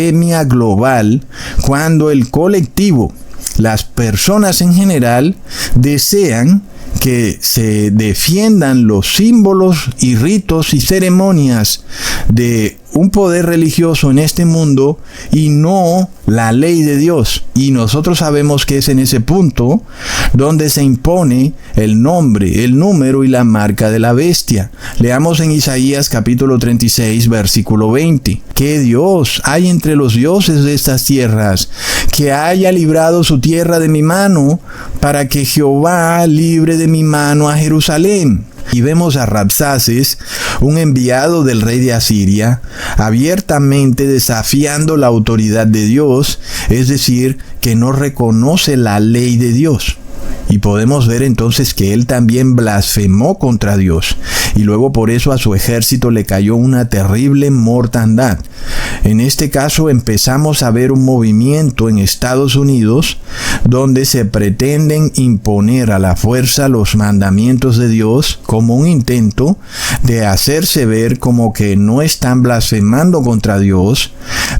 blasfemia global cuando el colectivo, las personas en general, desean que se defiendan los símbolos y ritos y ceremonias de un poder religioso en este mundo y no la ley de Dios. Y nosotros sabemos que es en ese punto donde se impone el nombre, el número y la marca de la bestia. Leamos en Isaías capítulo 36, versículo 20. ¿Qué Dios hay entre los dioses de estas tierras, que haya librado su tierra de mi mano, para que Jehová libre de mi mano a Jerusalén? Y vemos a Rabsaces, un enviado del rey de Asiria, abiertamente desafiando la autoridad de Dios, es decir, que no reconoce la ley de Dios. Y podemos ver entonces que él también blasfemó contra Dios. Y luego por eso a su ejército le cayó una terrible mortandad. En este caso empezamos a ver un movimiento en Estados Unidos donde se pretenden imponer a la fuerza los mandamientos de Dios como un intento de hacerse ver como que no están blasfemando contra Dios,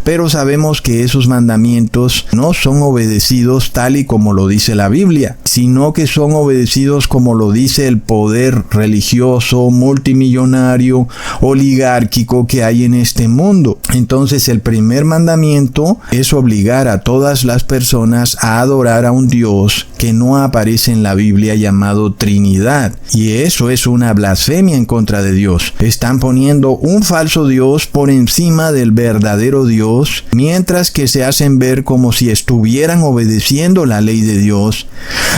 pero sabemos que esos mandamientos no son obedecidos tal y como lo dice la Biblia, sino que son obedecidos como lo dice el poder religioso, multimillonario, oligárquico que hay en este mundo. Entonces el primer mandamiento es obligar a todas las personas a adorar a un Dios que no aparece en la Biblia, llamado Trinidad. Y eso es una blasfemia en contra de Dios. Están poniendo un falso Dios por encima del verdadero Dios, mientras que se hacen ver como si estuvieran obedeciendo la ley de Dios,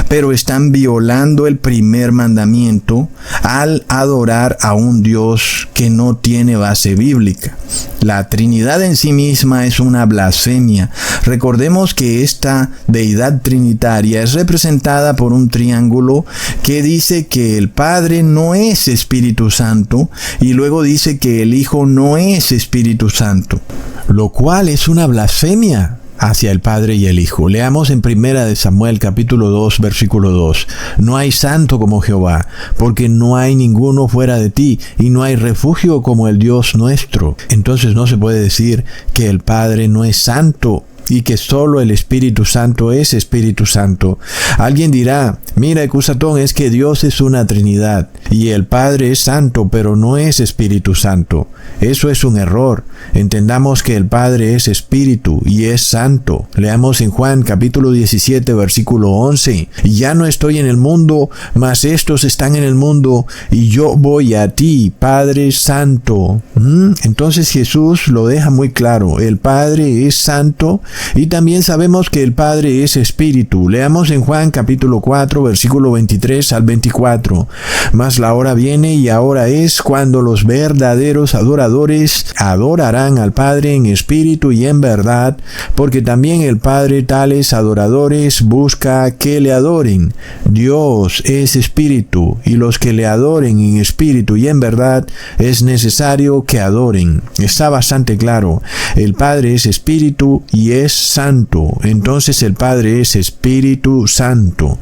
pero están violando el primer mandamiento al adorar a un Dios que no tiene base bíblica. La Trinidad en sí misma es una blasfemia. Recordemos que esta deidad trinitaria es representada por un triángulo que dice que el Padre no es Espíritu Santo y luego dice que el Hijo no es Espíritu Santo, lo cual es una blasfemia hacia el Padre y el Hijo. Leamos en 1 Samuel capítulo 2, versículo 2. No hay santo como Jehová, porque no hay ninguno fuera de ti, y no hay refugio como el Dios nuestro. Entonces no se puede decir que el Padre no es santo y que solo el Espíritu Santo es Espíritu Santo. Alguien dirá, mira, Ecusatón, es que Dios es una Trinidad y el Padre es santo, pero no es Espíritu Santo. Eso es un error. Entendamos que el Padre es Espíritu y es santo. Leamos en Juan capítulo 17, versículo 11. Ya no estoy en el mundo, mas estos están en el mundo, y yo voy a ti, Padre Santo. Entonces Jesús lo deja muy claro. El Padre es santo y también sabemos que el Padre es Espíritu. Leamos en Juan capítulo 4, versículo 23 al 24. Mas la hora viene y ahora es cuando los verdaderos adoradores adorarán al Padre en espíritu y en verdad, porque también el Padre tales adoradores busca que le adoren. Dios es espíritu, y los que le adoren en espíritu y en verdad es necesario que adoren. Está bastante claro. El Padre es espíritu y es santo. Entonces el Padre es Espíritu Santo.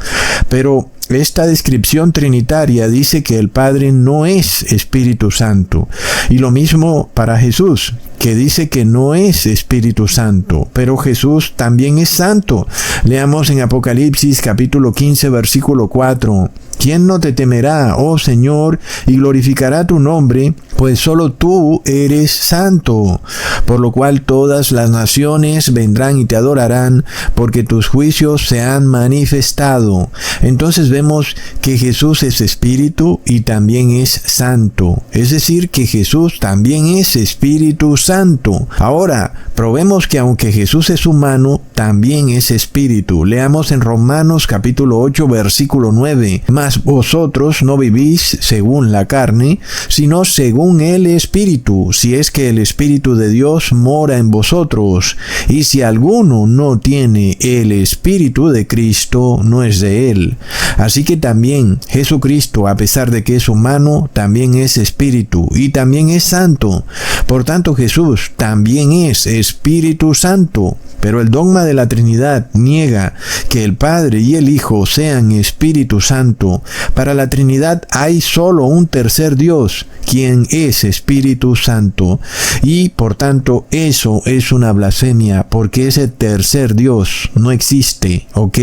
Pero esta descripción trinitaria dice que el Padre no es Espíritu Santo. Y lo mismo para Jesús, que dice que no es Espíritu Santo, pero Jesús también es santo. Leamos en Apocalipsis capítulo 15, versículo 4. ¿Quién no te temerá, oh Señor, y glorificará tu nombre? Pues solo tú eres santo, por lo cual todas las naciones vendrán y te adorarán, porque tus juicios se han manifestado. Entonces vemos que Jesús es Espíritu y también es santo, es decir, que Jesús también es Espíritu Santo. Ahora, probemos que aunque Jesús es humano, también es Espíritu. Leamos en Romanos capítulo 8, versículo 9. Mas vosotros no vivís según la carne, sino según el Espíritu, si es que el Espíritu de Dios mora en vosotros. Y si alguno no tiene el Espíritu de Cristo, no es de él. Así que también Jesucristo, a pesar de que es humano, también es Espíritu y también es santo. Por tanto, Jesús Jesús también es Espíritu Santo. Pero el dogma de la Trinidad niega que el Padre y el Hijo sean Espíritu Santo. Para la Trinidad hay solo un tercer Dios, quien es Espíritu Santo. Y por tanto eso es una blasfemia, porque ese tercer Dios no existe, ¿ok?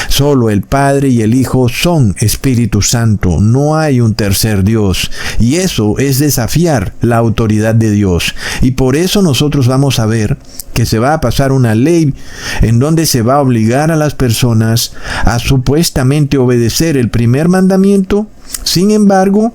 Solo el Padre y el Hijo son Espíritu Santo. No hay un tercer Dios. Y eso es desafiar la autoridad de Dios. Y por eso nosotros vamos a ver que se va a pasar una ley en donde se va a obligar a las personas a supuestamente obedecer el primer mandamiento. Sin embargo,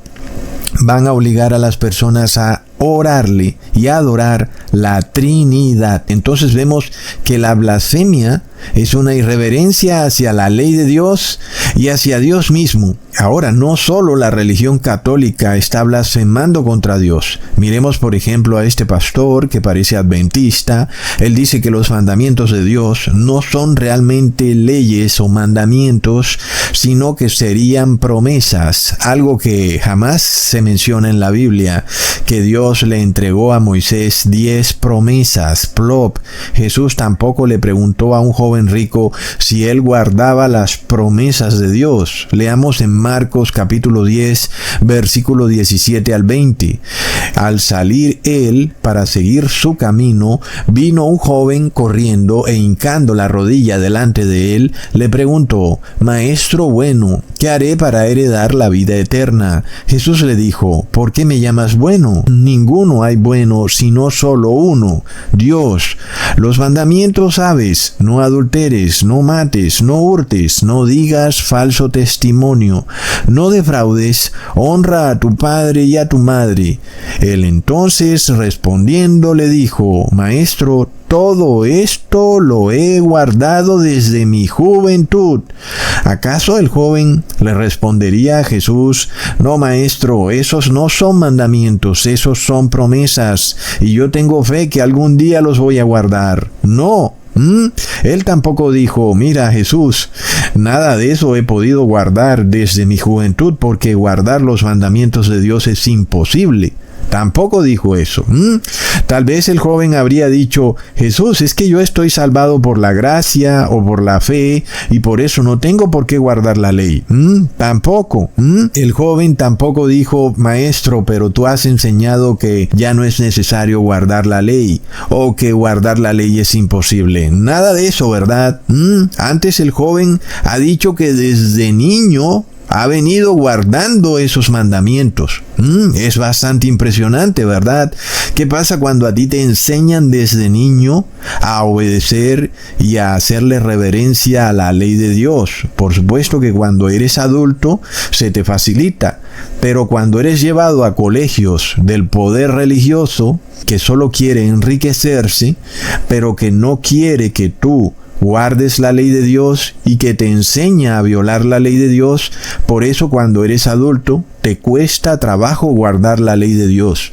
van a obligar a las personas a orarle y a adorar la Trinidad. Entonces vemos que la blasfemia es una irreverencia hacia la ley de Dios y hacia Dios mismo. Ahora, no solo la religión católica está blasfemando contra Dios. Miremos, por ejemplo, a este pastor que parece adventista. Él dice que los mandamientos de Dios no son realmente leyes o mandamientos, sino que serían promesas. Algo que jamás se menciona en la Biblia, que Dios le entregó a Moisés 10 promesas. Plop. Jesús tampoco le preguntó a un joven rico si él guardaba las promesas de Dios. Leamos en Marcos capítulo 10, versículo 17 al 20. Al salir él para seguir su camino, vino un joven corriendo e hincando la rodilla delante de él, le preguntó: Maestro bueno, ¿qué haré para heredar la vida eterna? Jesús le dijo: ¿Por qué me llamas bueno? Ninguno hay bueno, sino solo uno, Dios. Los mandamientos sabes: no adulteres, no mates, no hurtes, no digas falso testimonio, no defraudes, honra a tu padre y a tu madre. Él entonces respondiendo le dijo: Maestro, todo esto lo he guardado desde mi juventud. ¿Acaso el joven le respondería a Jesús: No, maestro, esos no son mandamientos, esos son promesas, y yo tengo fe que algún día los voy a guardar? No. Él tampoco dijo: Mira, Jesús, nada de eso he podido guardar desde mi juventud, porque guardar los mandamientos de Dios es imposible. Tampoco dijo eso. Tal vez el joven habría dicho: Jesús, es que yo estoy salvado por la gracia o por la fe y por eso no tengo por qué guardar la ley. Tampoco. El joven tampoco dijo: Maestro, pero tú has enseñado que ya no es necesario guardar la ley o que guardar la ley es imposible. Nada de eso, ¿verdad? Antes el joven ha dicho que desde niño ha venido guardando esos mandamientos. Es bastante impresionante, ¿verdad? ¿Qué pasa cuando a ti te enseñan desde niño a obedecer y a hacerle reverencia a la ley de Dios? Por supuesto que cuando eres adulto se te facilita, pero cuando eres llevado a colegios del poder religioso, que solo quiere enriquecerse, pero que no quiere que tú guardes la ley de Dios y que te enseña a violar la ley de Dios, por eso cuando eres adulto te cuesta trabajo guardar la ley de Dios.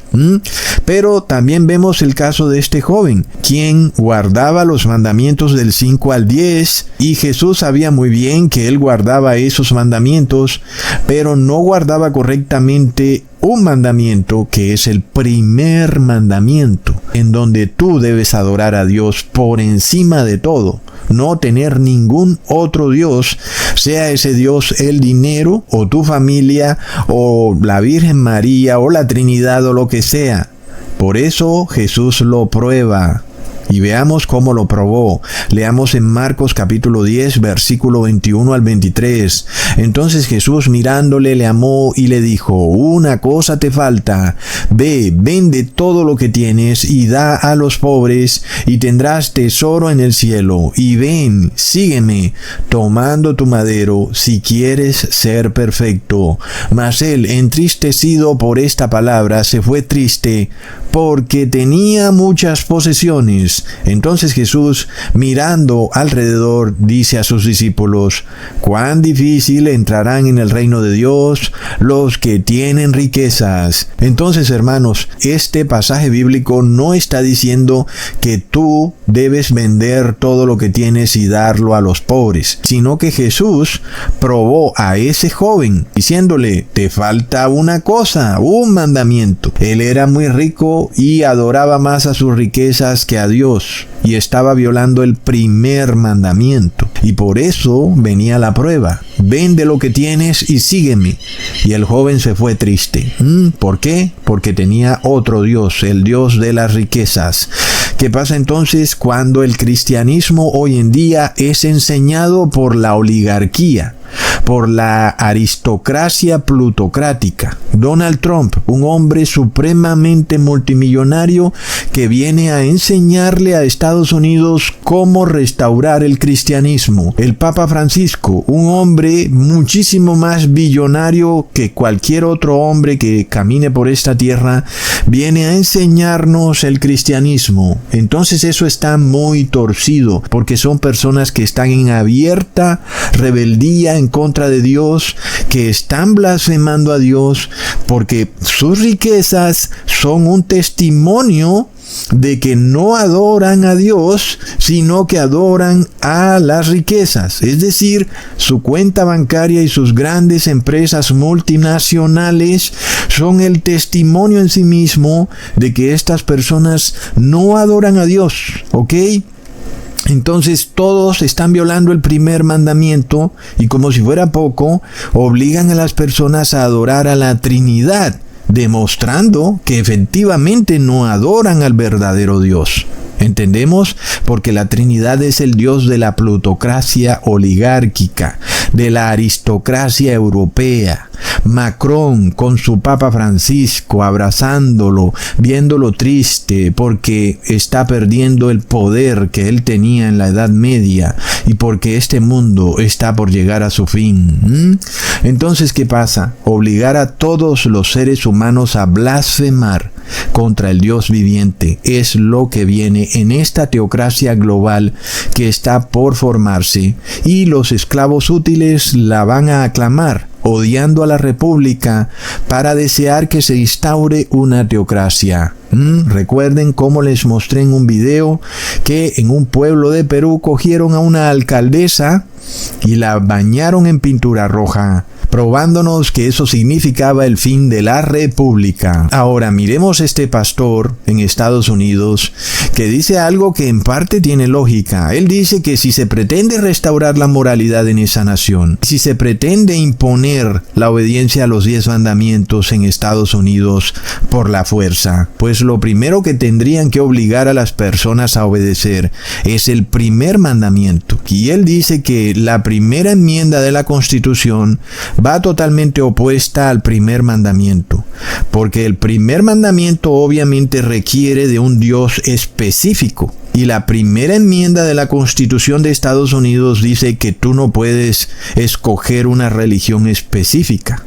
Pero también vemos el caso de este joven, quien guardaba los mandamientos del 5 al 10, y Jesús sabía muy bien que él guardaba esos mandamientos, pero no guardaba correctamente un mandamiento que es el primer mandamiento, en donde tú debes adorar a Dios por encima de todo. No tener ningún otro Dios, sea ese Dios el dinero, o tu familia, o la Virgen María, o la Trinidad, o lo que sea. Por eso Jesús lo prueba. Y veamos cómo lo probó. Leamos en Marcos capítulo 10, versículo 21 al 23. Entonces Jesús mirándole le amó y le dijo: Una cosa te falta. Ve, vende todo lo que tienes y da a los pobres, y tendrás tesoro en el cielo. Y ven, sígueme, tomando tu madero, si quieres ser perfecto. Mas él, entristecido por esta palabra, se fue triste, porque tenía muchas posesiones. riquezas. Entonces Jesús, mirando alrededor, dice a sus discípulos: cuán difícil entrarán en el reino de Dios los que tienen riquezas. Entonces, hermanos, este pasaje bíblico no está diciendo que tú debes vender todo lo que tienes y darlo a los pobres, sino que Jesús probó a ese joven diciéndole: te falta una cosa, un mandamiento. Él era muy rico y adoraba más a sus riquezas que a Dios, y estaba violando el primer mandamiento. Y por eso venía la prueba: vende lo que tienes y sígueme. Y el joven se fue triste. ¿Por qué? Porque tenía otro Dios, el Dios de las riquezas. ¿Qué pasa entonces cuando el cristianismo hoy en día es enseñado por la oligarquía, por la aristocracia plutocrática? Donald Trump, un hombre supremamente multimillonario que viene a enseñarle a Estados Unidos cómo restaurar el cristianismo. El Papa Francisco, un hombre muchísimo más billonario que cualquier otro hombre que camine por esta tierra, viene a enseñarnos el cristianismo. Entonces eso está muy torcido, porque son personas que están en abierta rebeldía en contra de Dios, que están blasfemando a Dios, porque sus riquezas son un testimonio de que no adoran a Dios, sino que adoran a las riquezas. Es decir, su cuenta bancaria y sus grandes empresas multinacionales son el testimonio en sí mismo de que estas personas no adoran a Dios, ¿ok? Entonces todos están violando el primer mandamiento, y como si fuera poco, obligan a las personas a adorar a la Trinidad, demostrando que efectivamente no adoran al verdadero Dios. ¿Entendemos? Porque la Trinidad es el Dios de la plutocracia oligárquica, de la aristocracia europea. Macron con su Papa Francisco abrazándolo, viéndolo triste porque está perdiendo el poder que él tenía en la Edad Media y porque este mundo está por llegar a su fin. Entonces, ¿qué pasa? Obligar a todos los seres humanos a blasfemar contra el Dios viviente es lo que viene en esta teocracia global que está por formarse, y los esclavos útiles la van a aclamar, odiando a la república para desear que se instaure una teocracia. Recuerden cómo les mostré en un video que en un pueblo de Perú cogieron a una alcaldesa y la bañaron en pintura roja, probándonos que eso significaba el fin de la república. Ahora miremos este pastor en Estados Unidos que dice algo que en parte tiene lógica. Él dice que si se pretende restaurar la moralidad en esa nación, si se pretende imponer la obediencia a los 10 mandamientos en Estados Unidos por la fuerza, pues lo primero que tendrían que obligar a las personas a obedecer es el primer mandamiento. Y él dice que la primera enmienda de la Constitución va totalmente opuesta al primer mandamiento, porque el primer mandamiento obviamente requiere de un Dios específico. Y la primera enmienda de la Constitución de Estados Unidos dice que tú no puedes escoger una religión específica.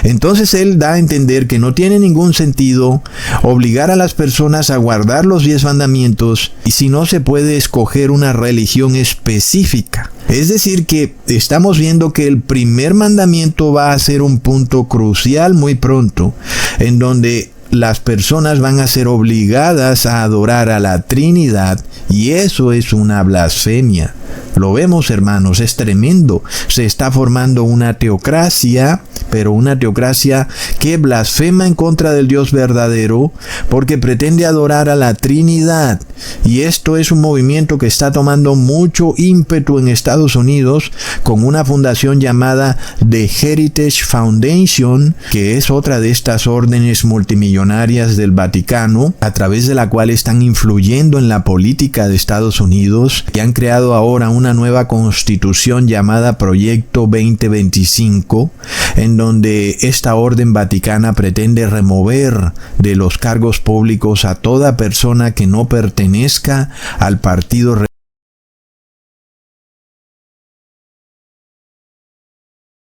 Entonces él da a entender que no tiene ningún sentido obligar a las personas a guardar los 10 mandamientos y si no se puede escoger una religión específica. Es decir, que estamos viendo que el primer mandamiento va a ser un punto crucial muy pronto, en donde las personas van a ser obligadas a adorar a la Trinidad, y eso es una blasfemia. Lo vemos, hermanos, es tremendo. Se está formando una teocracia, pero una teocracia que blasfema en contra del Dios verdadero porque pretende adorar a la Trinidad. Y esto es un movimiento que está tomando mucho ímpetu en Estados Unidos con una fundación llamada The Heritage Foundation, que es otra de estas órdenes multimillonarias del Vaticano, a través de la cual están influyendo en la política de Estados Unidos, y han creado ahora una nueva constitución llamada Proyecto 2025, en donde esta orden vaticana pretende remover de los cargos públicos a toda persona que no pertenezca al partido